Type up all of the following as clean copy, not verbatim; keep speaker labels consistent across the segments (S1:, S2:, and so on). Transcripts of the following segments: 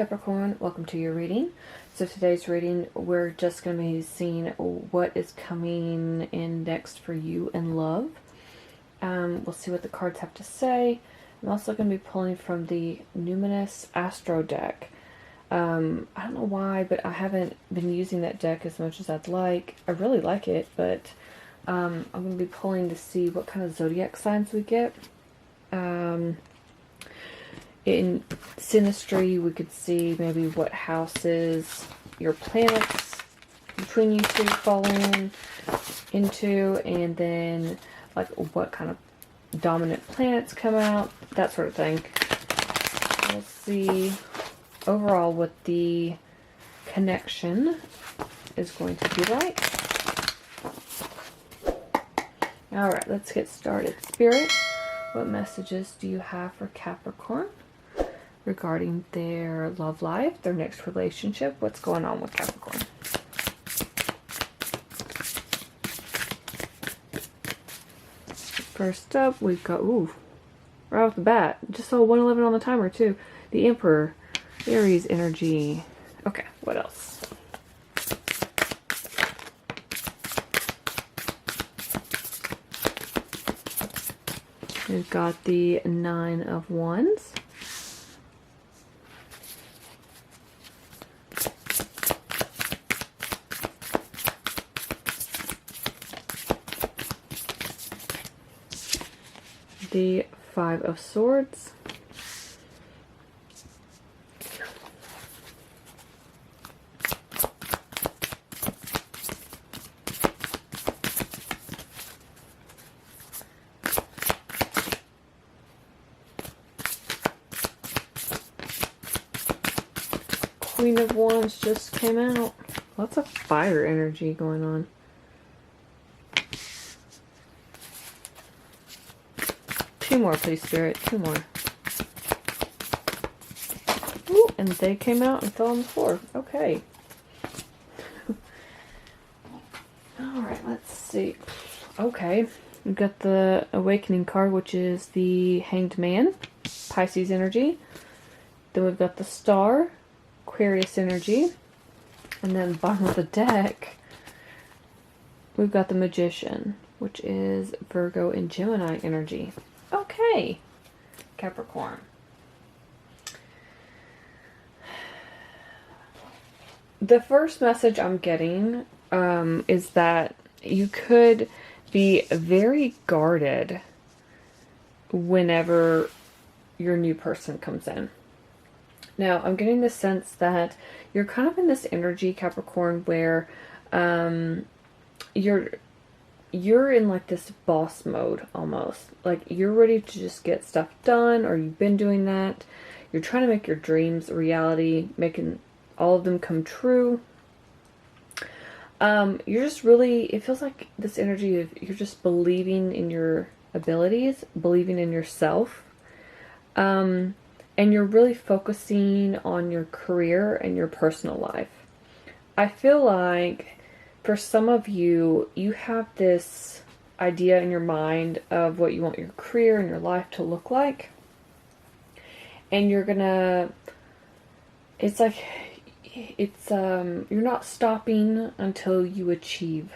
S1: Capricorn, welcome to your reading. So today's reading, we're just going to be seeing what is coming in next for you in love. We'll see what the cards have to say. I'm also going to be pulling from the Numinous Astro deck. I don't know why, but I haven't been using that deck as much as I'd like. I really like it, but I'm going to be pulling to see what kind of zodiac signs we get. In Synastry, we could see maybe what houses your planets between you two fall into, and then like what kind of dominant planets come out, that sort of thing. We'll see overall what the connection is going to be like. Alright, let's get started. Spirit, what messages do you have for Capricorn regarding their love life, their next relationship? What's going on with Capricorn? First up, we've got, right off the bat, just saw 111 on the timer too. The Emperor, Aries energy. Okay, what else? We've got the Nine of Wands. The Five of Swords. Queen of Wands just came out. Lots of fire energy going on. Two more, please, Spirit. Two more. Ooh, and they came out and fell on the floor. Okay. Alright, let's see. Okay. We've got the Awakening card, which is the Hanged Man. Pisces energy. Then we've got the Star. Aquarius energy. And then bottom of the deck, we've got the Magician, which is Virgo and Gemini energy. Okay, Capricorn. The first message I'm getting is that you could be very guarded whenever your new person comes in. Now, I'm getting the sense that you're kind of in this energy, Capricorn, where you're in like this boss mode almost. Like you're ready to just get stuff done, or you've been doing that. You're trying to make your dreams a reality, making all of them come true. You're just really, it feels like this energy of you're just believing in your abilities, believing in yourself. And you're really focusing on your career and your personal life. I feel like for some of you, you have this idea in your mind of what you want your career and your life to look like. And you're gonna, it's like, you're not stopping until you achieve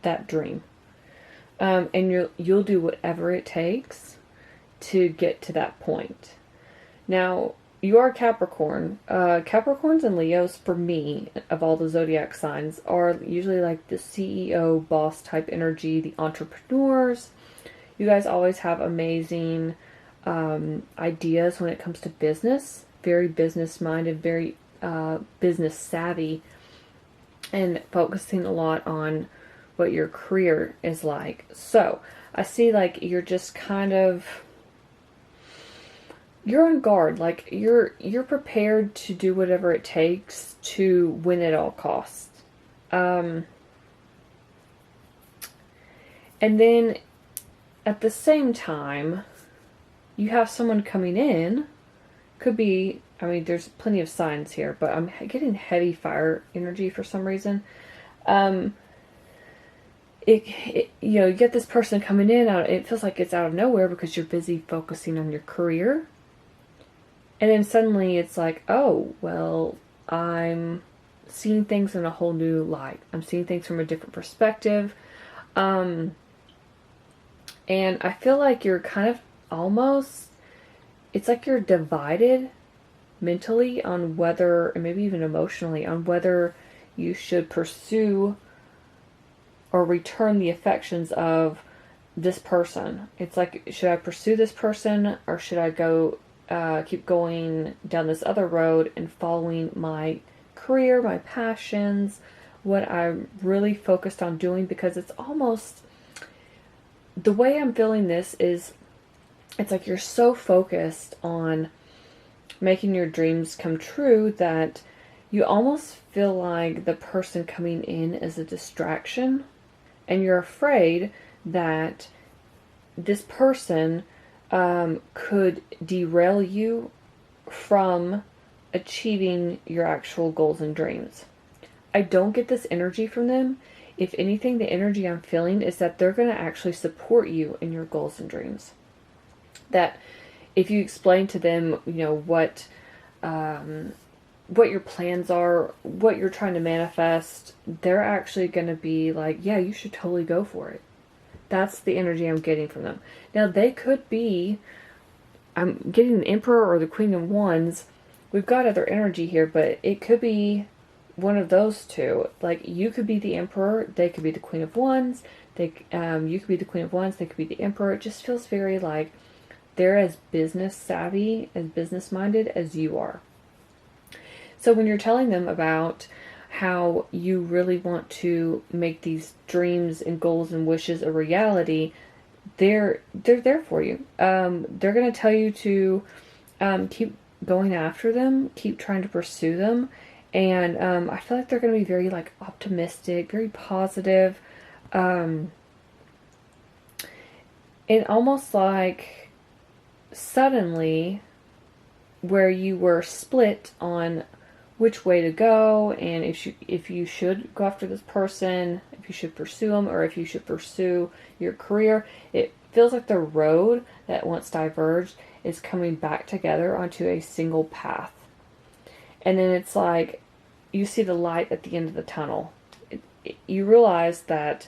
S1: that dream. And you'll do whatever it takes to get to that point. Now, you are Capricorn. Capricorns and Leos, for me, of all the zodiac signs, are usually like the CEO, boss type energy, the entrepreneurs. You guys always have amazing ideas when it comes to business. Very business minded, very business savvy, and focusing a lot on what your career is like. So, I see like you're just kind of, you're on guard, like you're prepared to do whatever it takes to win at all costs. And then at the same time, you have someone coming in. Could be, I mean, there's plenty of signs here, but I'm getting heavy fire energy for some reason. You get this person coming in, it feels like it's out of nowhere because you're busy focusing on your career. And then suddenly it's like, oh, well, I'm seeing things in a whole new light. I'm seeing things from a different perspective. And I feel like you're kind of almost, it's like you're divided mentally on whether, and maybe even emotionally, on whether you should pursue or return the affections of this person. It's like, should I pursue this person, or should I go keep going down this other road and following my career, my passions, what I'm really focused on doing? Because it's almost, the way I'm feeling this is, it's like you're so focused on making your dreams come true that you almost feel like the person coming in is a distraction, and you're afraid that this person could derail you from achieving your actual goals and dreams. I don't get this energy from them. If anything, the energy I'm feeling is that they're going to actually support you in your goals and dreams. That if you explain to them, what your plans are, what you're trying to manifest, they're actually going to be like, yeah, you should totally go for it. That's the energy I'm getting from them. Now, they could be, I'm getting the Emperor or the Queen of Wands. We've got other energy here, but it could be one of those two. Like, you could be the Emperor, they could be the Queen of Wands. You could be the Queen of Wands, they could be the Emperor. It just feels very like they're as business savvy, as business minded as you are. So when you're telling them about how you really want to make these dreams and goals and wishes a reality, they're there for you. They're going to tell you to keep going after them, keep trying to pursue them, and I feel like they're going to be very like optimistic, very positive, and almost like suddenly where you were split on which way to go, and if you should go after this person, if you should pursue them, or if you should pursue your career. It feels like the road that once diverged is coming back together onto a single path. And then it's like you see the light at the end of the tunnel. You realize that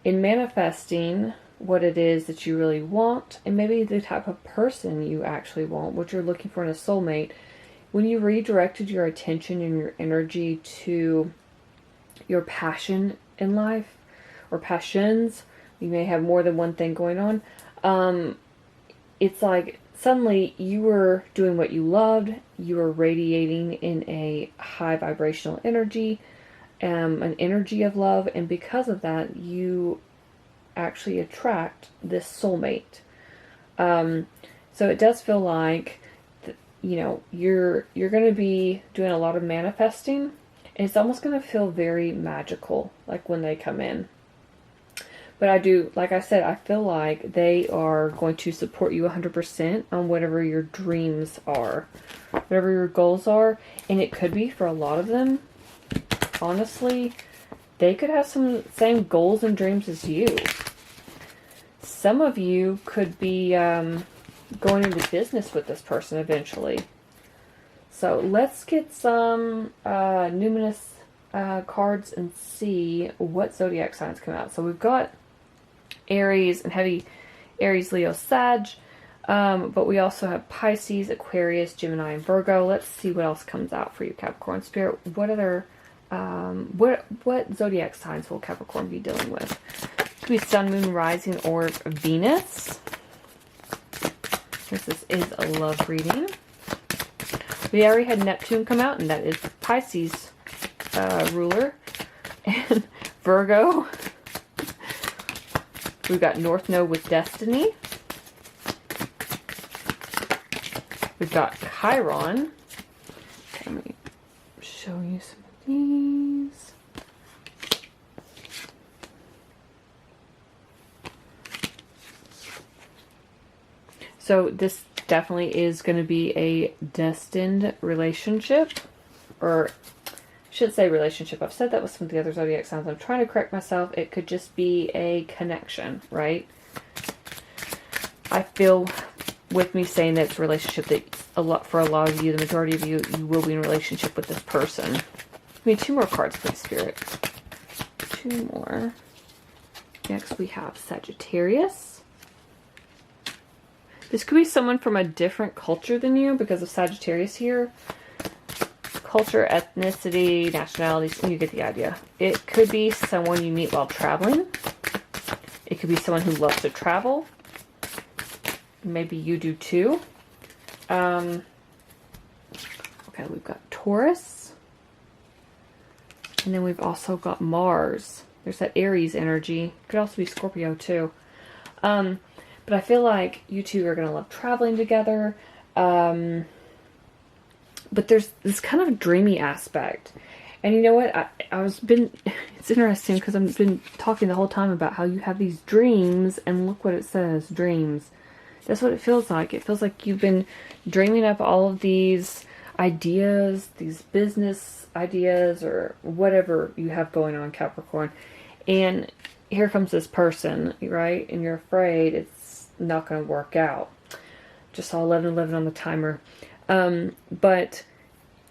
S1: in manifesting what it is that you really want, and maybe the type of person you actually want, what you're looking for in a soulmate, when you redirected your attention and your energy to your passion in life, or passions, you may have more than one thing going on, it's like suddenly you were doing what you loved, you were radiating in a high vibrational energy, an energy of love, and because of that, you actually attract this soulmate. So it does feel like you're going to be doing a lot of manifesting, and it's almost going to feel very magical, like when they come in. But I do, like I said, I feel like they are going to support you 100% on whatever your dreams are, whatever your goals are, and it could be for a lot of them. Honestly, they could have some same goals and dreams as you. Some of you could be going into business with this person eventually. So let's get some numinous cards and see what zodiac signs come out. So we've got Aries and heavy Aries, Leo, Sag, but we also have Pisces, Aquarius, Gemini, and Virgo. Let's see what else comes out for you, Capricorn. Spirit, what other what zodiac signs will Capricorn be dealing with? It could be Sun, Moon, Rising, or Venus. This is a love reading. We already had Neptune come out, and that is Pisces ruler. And Virgo. We've got North Node with Destiny. We've got Chiron. Let me show you some of these. So this definitely is going to be a destined relationship, or I should say relationship. I've said that with some of the other zodiac signs. I'm trying to correct myself. It could just be a connection, right? I feel with me saying that it's a relationship that for a lot of you, the majority of you, you will be in a relationship with this person. Give me 2 more cards, please, Spirit. 2 more. Next we have Sagittarius. This could be someone from a different culture than you because of Sagittarius here. Culture, ethnicity, nationality, you get the idea. It could be someone you meet while traveling. It could be someone who loves to travel. Maybe you do too. Okay, we've got Taurus. And then we've also got Mars. There's that Aries energy. Could also be Scorpio too. But I feel like you two are going to love traveling together. But there's this kind of dreamy aspect. And you know what? It's interesting because I've been talking the whole time about how you have these dreams, and look what it says, dreams. That's what it feels like. It feels like you've been dreaming up all of these ideas, these business ideas, or whatever you have going on, Capricorn. And here comes this person, right? And you're afraid it's not going to work out. Just saw 11:11 on the timer. But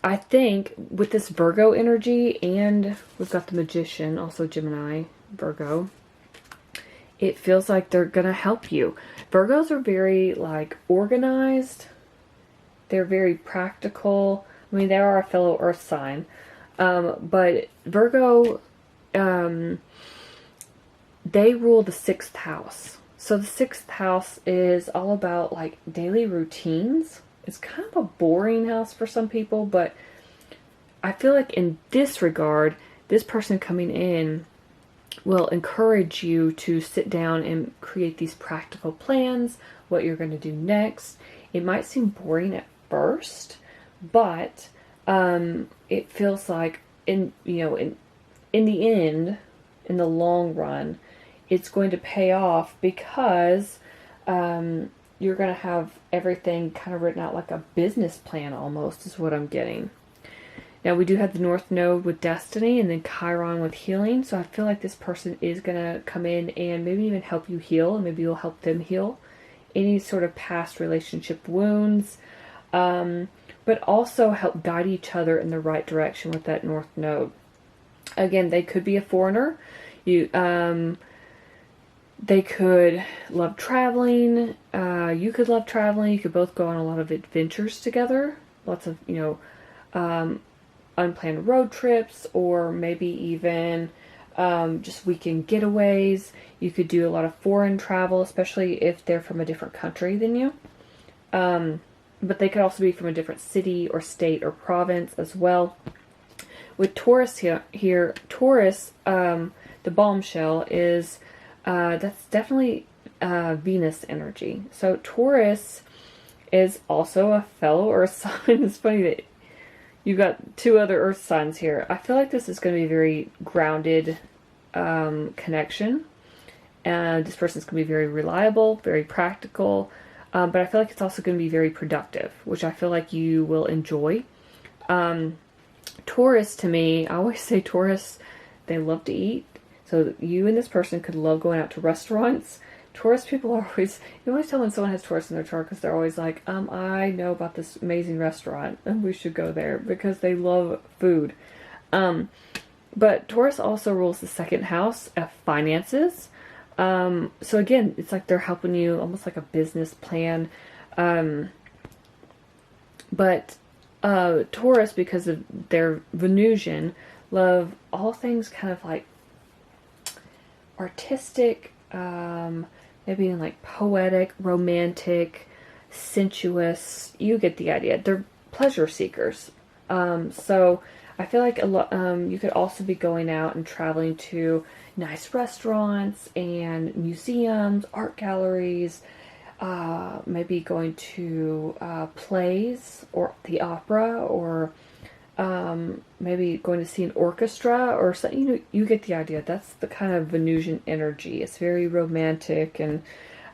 S1: I think with this Virgo energy, and we've got the Magician, also Gemini, Virgo, it feels like they're going to help you. Virgos are very, like, organized. They're very practical. I mean, they are a fellow earth sign. But Virgo, they rule the 6th house. So the 6th house is all about, like, daily routines. It's kind of a boring house for some people, but I feel like in this regard, this person coming in will encourage you to sit down and create these practical plans, what you're going to do next. It might seem boring at first, but it feels like in the end, in the long run, it's going to pay off because you're going to have everything kind of written out like a business plan almost, is what I'm getting. Now, we do have the North Node with Destiny and then Chiron with Healing. So I feel like this person is going to come in and maybe even help you heal. And maybe you'll help them heal any sort of past relationship wounds. But also help guide each other in the right direction with that North Node. Again, they could be a foreigner. They could love traveling. You could love traveling. You could both go on a lot of adventures together. Lots of, unplanned road trips, or maybe even just weekend getaways. You could do a lot of foreign travel, especially if they're from a different country than you. But they could also be from a different city or state or province as well. With Taurus here, Taurus, the bombshell is, that's definitely Venus energy. So Taurus is also a fellow earth sign. It's funny that you've got 2 other earth signs here. I feel like this is going to be a very grounded connection. And this person's going to be very reliable, very practical. But I feel like it's also going to be very productive, which I feel like you will enjoy. Taurus, to me, I always say Taurus, they love to eat. So you and this person could love going out to restaurants. Taurus people are always, you always tell when someone has Taurus in their chart because they're always like, I know about this amazing restaurant and we should go there, because they love food. But Taurus also rules the 2nd house of finances. So again, it's like they're helping you, almost like a business plan. But Taurus, because of their Venusian, love all things kind of like artistic, maybe even like poetic, romantic, sensuous. You get the idea. They're pleasure seekers. So I feel like you could also be going out and traveling to nice restaurants and museums, art galleries, maybe going to plays or the opera, or maybe going to see an orchestra or something. You get the idea. That's the kind of Venusian energy. It's very romantic, and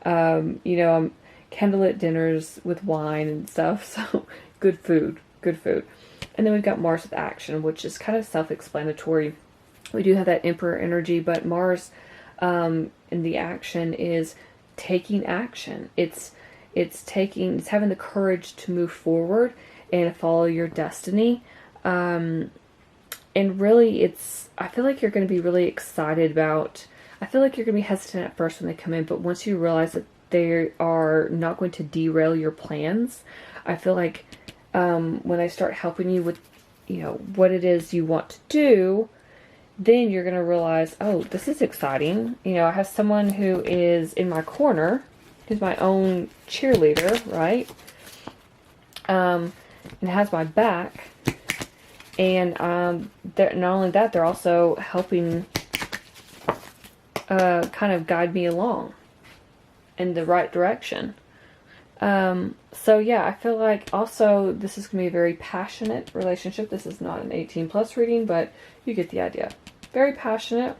S1: candlelit dinners with wine and stuff. So good food. And then we've got Mars with action, which is kind of self-explanatory. We do have that Emperor energy, but Mars in the action is taking action. It's It's having the courage to move forward and follow your destiny. And really, I feel like you're going to be really excited about, I feel like you're going to be hesitant at first when they come in, but once you realize that they are not going to derail your plans, I feel like when they start helping you with, what it is you want to do, then you're going to realize, oh, this is exciting. I have someone who is in my corner, who's my own cheerleader, right? And has my back. And not only that, they're also helping kind of guide me along in the right direction. So yeah, I feel like also this is going to be a very passionate relationship. This is not an 18 plus reading, but you get the idea. Very passionate,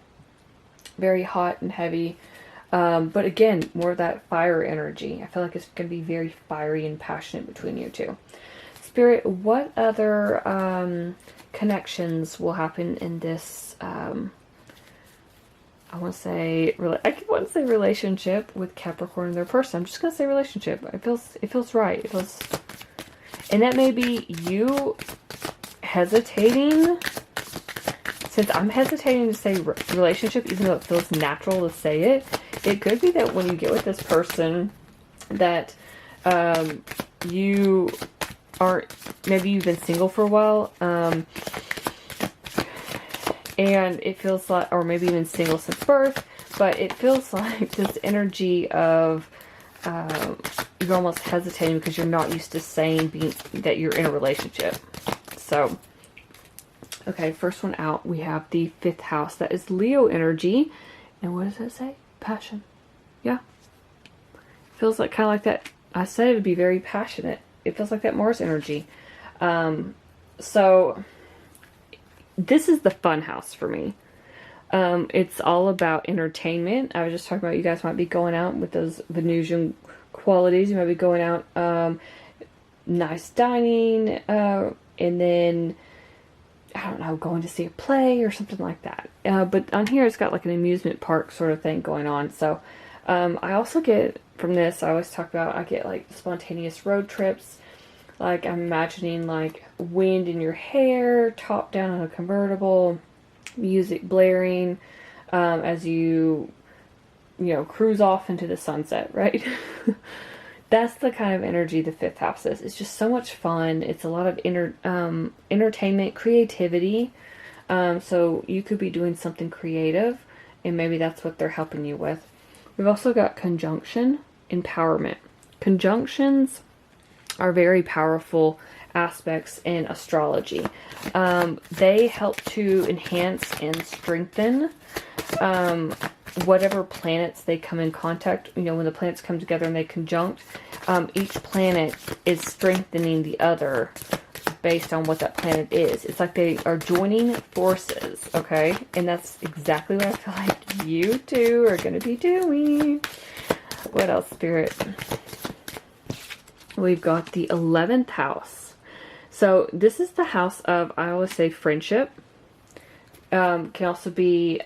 S1: very hot and heavy. But again, more of that fire energy. I feel like it's going to be very fiery and passionate between you two. Spirit, what other connections will happen in this, I want to say relationship with Capricorn and their person. I'm just going to say relationship. It feels right. And that may be you hesitating. Since I'm hesitating to say relationship, even though it feels natural to say it, it could be that when you get with this person that you aren't, maybe you've been single for a while, and it feels like, or maybe even single since birth, but it feels like this energy of you're almost hesitating because you're not used to saying that you're in a relationship. So, okay, first one out, we have the 5th house. That is Leo energy. And what does that say? Passion. Yeah. Feels like kind of like that. I said it would be very passionate. It feels like that Mars energy. So this is the fun house for me. It's all about entertainment. I was just talking about you guys might be going out with those Venusian qualities. You might be going out, nice dining, and then, I don't know, going to see a play or something like that. But on here it's got like an amusement park sort of thing going on. So I also get from this, I always talk about, I get like spontaneous road trips. Like I'm imagining like wind in your hair, top down on a convertible, music blaring as you cruise off into the sunset, right? That's the kind of energy the 5th house is. It's just so much fun. It's a lot of entertainment, creativity. So you could be doing something creative, and maybe that's what they're helping you with. We've also got conjunction, empowerment. Conjunctions are very powerful aspects in astrology. They help to enhance and strengthen whatever planets they come in contact. When the planets come together and they conjunct, each planet is strengthening the other based on what that planet is. It's like they are joining forces, okay? And that's exactly what I feel like you two are going to be doing. What else, Spirit? We've got the 11th house. So this is the house of, I always say, friendship. Can also be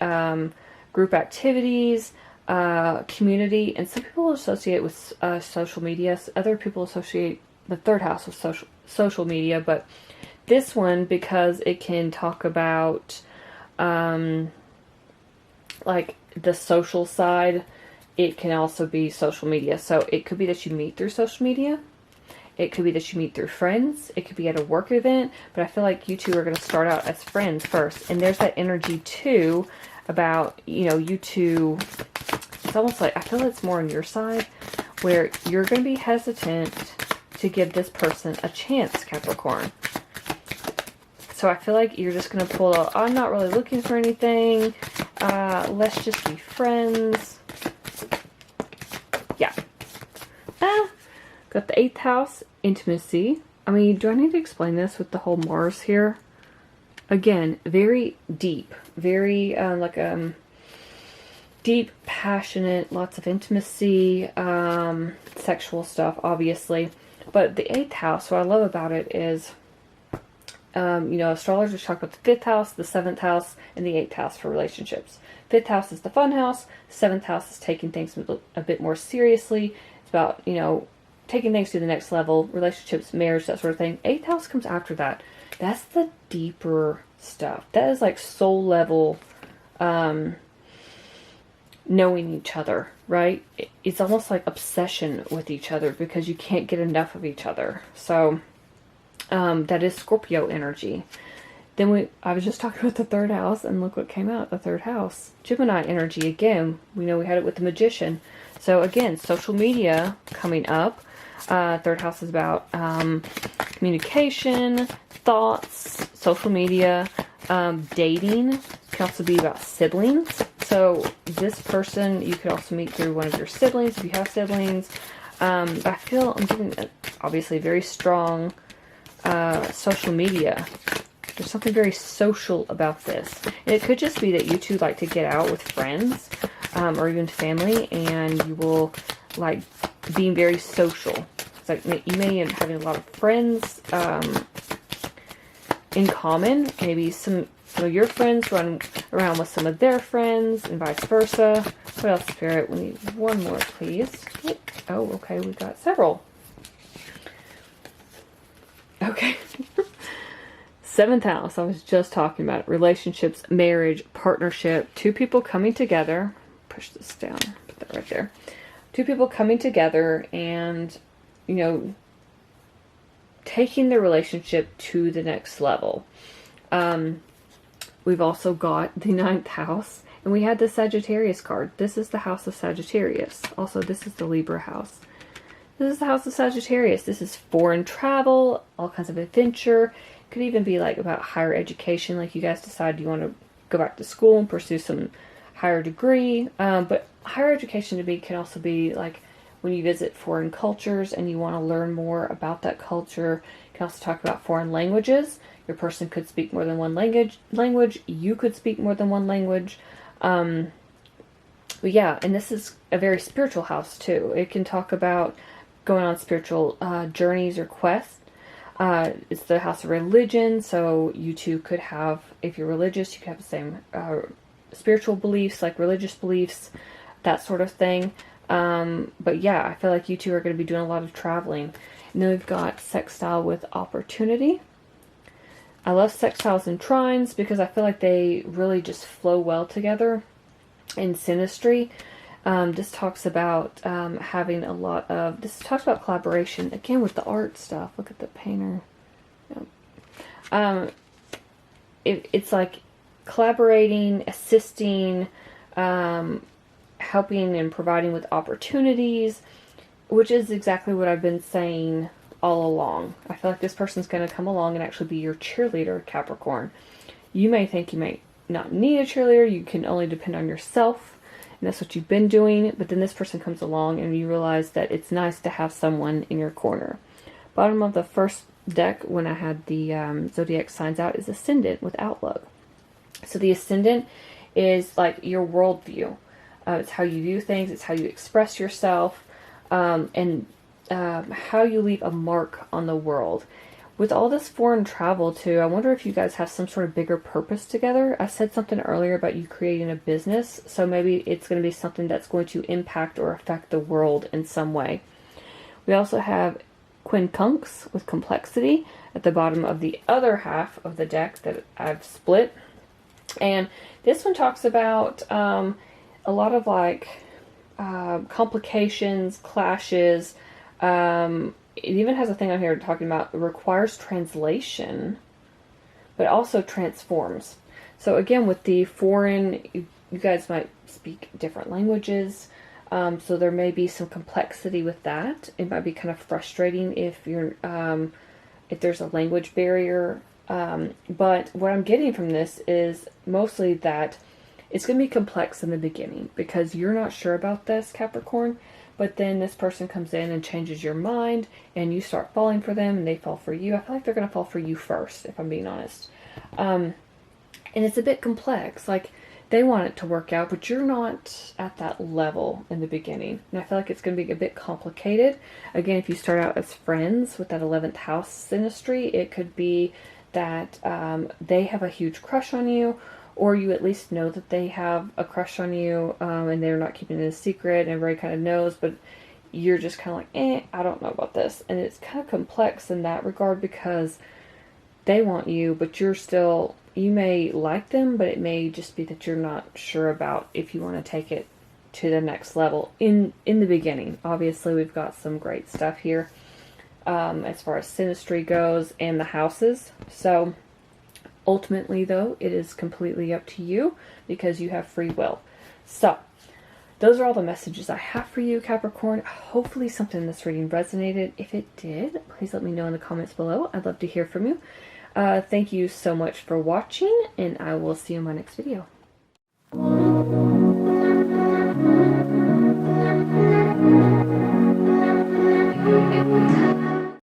S1: group activities, community, and some people associate with social media. Other people associate the 3rd house with social media, but this one, because it can talk about like the social side, it can also be social media. So it could be that you meet through social media. It could be that you meet through friends. It could be at a work event. But I feel like you two are going to start out as friends first. And there's that energy too about, you two. It's almost like, I feel it's more on your side where you're going to be hesitant to give this person a chance, Capricorn. So I feel like you're just going to pull out, I'm not really looking for anything. Let's just be friends. Yeah. Got the 8th house, intimacy. I mean, do I need to explain this with the whole Mars here? Again, very deep. Very, deep, passionate, lots of intimacy, sexual stuff, obviously. But the 8th house, what I love about it is, astrologers talk about the 5th house, the 7th house, and the 8th house for relationships. 5th house is the fun house. 7th house is taking things a bit more seriously. It's about, taking things to the next level, relationships, marriage, that sort of thing. 8th house comes after that. That's the deeper stuff. That is like soul level, knowing each other, right? It's almost like obsession with each other because you can't get enough of each other. So that is Scorpio energy. Then I was just talking about the 3rd house, and look what came out, the 3rd house. Gemini energy, again, we know we had it with the Magician. So again, social media coming up. 3rd house is about communication, thoughts, social media, dating. It can also be about siblings. So this person, you could also meet through one of your siblings, if you have siblings. I feel I'm getting, obviously, very strong social media. There's something very social about this. And it could just be that you two like to get out with friends, or even family, and you will like being very social. It's like you may end up having a lot of friends in common. Maybe some of your friends run around with some of their friends, and vice versa. What else, Spirit? We need one more, please. Oh, okay, we got several. Okay. 7th house, I was just talking about it. Relationships, marriage, partnership, 2 people coming together. Push this down, put that right there. 2 people coming together and, you know, taking the relationship to the next level. We've also got the 9th house, and we had the Sagittarius card. This is the house of Sagittarius. Also, this is the Libra house. This is the house of Sagittarius. This is foreign travel, all kinds of adventure. Could even be like about higher education, like you guys decide you want to go back to school and pursue some higher degree. But higher education to me can also be like when you visit foreign cultures and you want to learn more about that culture. You can also talk about foreign languages. Your person could speak more than one language. You could speak more than one language. But yeah, and this is a very spiritual house too. It can talk about going on spiritual journeys or quests. It's the house of religion, so you two could have, if you're religious, you could have the same spiritual beliefs, like religious beliefs, that sort of thing. But yeah, I feel like you two are going to be doing a lot of traveling. And then we've got sextile with opportunity. I love sextiles and trines because I feel like they really just flow well together in synastry. This talks about having a lot of, this talks about collaboration, again with the art stuff. Look at the painter. Yep. It's like collaborating, assisting, helping and providing with opportunities, which is exactly what I've been saying all along. I feel like this person's going to come along and actually be your cheerleader, Capricorn. You may think you may not need a cheerleader, you can only depend on yourself. And that's what you've been doing, but then this person comes along and you realize that it's nice to have someone in your corner. Bottom of the first deck, when I had the zodiac signs out, is Ascendant with Outlook. So the Ascendant is like your worldview. It's how you view things, it's how you express yourself, and how you leave a mark on the world. With all this foreign travel too, I wonder if you guys have some sort of bigger purpose together. I said something earlier about you creating a business, so maybe it's going to be something that's going to impact or affect the world in some way. We also have Quincunx with complexity at the bottom of the other half of the deck that I've split. And this one talks about a lot of like complications, clashes. It even has a thing on here talking about requires translation, but also transforms. So again, with the foreign, you guys might speak different languages. So there may be some complexity with that. It might be kind of frustrating if you're, if there's a language barrier. But what I'm getting from this is mostly that it's going to be complex in the beginning because you're not sure about this, Capricorn. But then this person comes in and changes your mind and you start falling for them and they fall for you. I feel like they're going to fall for you first, if I'm being honest. And it's a bit complex. Like, they want it to work out, but you're not at that level in the beginning. And I feel like it's going to be a bit complicated. Again, if you start out as friends with that 11th house synastry, it could be that they have a huge crush on you, or you at least know that they have a crush on you, and they're not keeping it a secret, and everybody kind of knows, but you're just kind of like, I don't know about this. And it's kind of complex in that regard because they want you, but you may like them, but it may just be that you're not sure about if you want to take it to the next level in the beginning. Obviously, we've got some great stuff here as far as synastry goes and the houses. So ultimately, though, it is completely up to you because you have free will. So those are all the messages I have for you, Capricorn. Hopefully something in this reading resonated. If it did, please let me know in the comments below. I'd love to hear from you. Thank you so much for watching, and I will see you in my next video.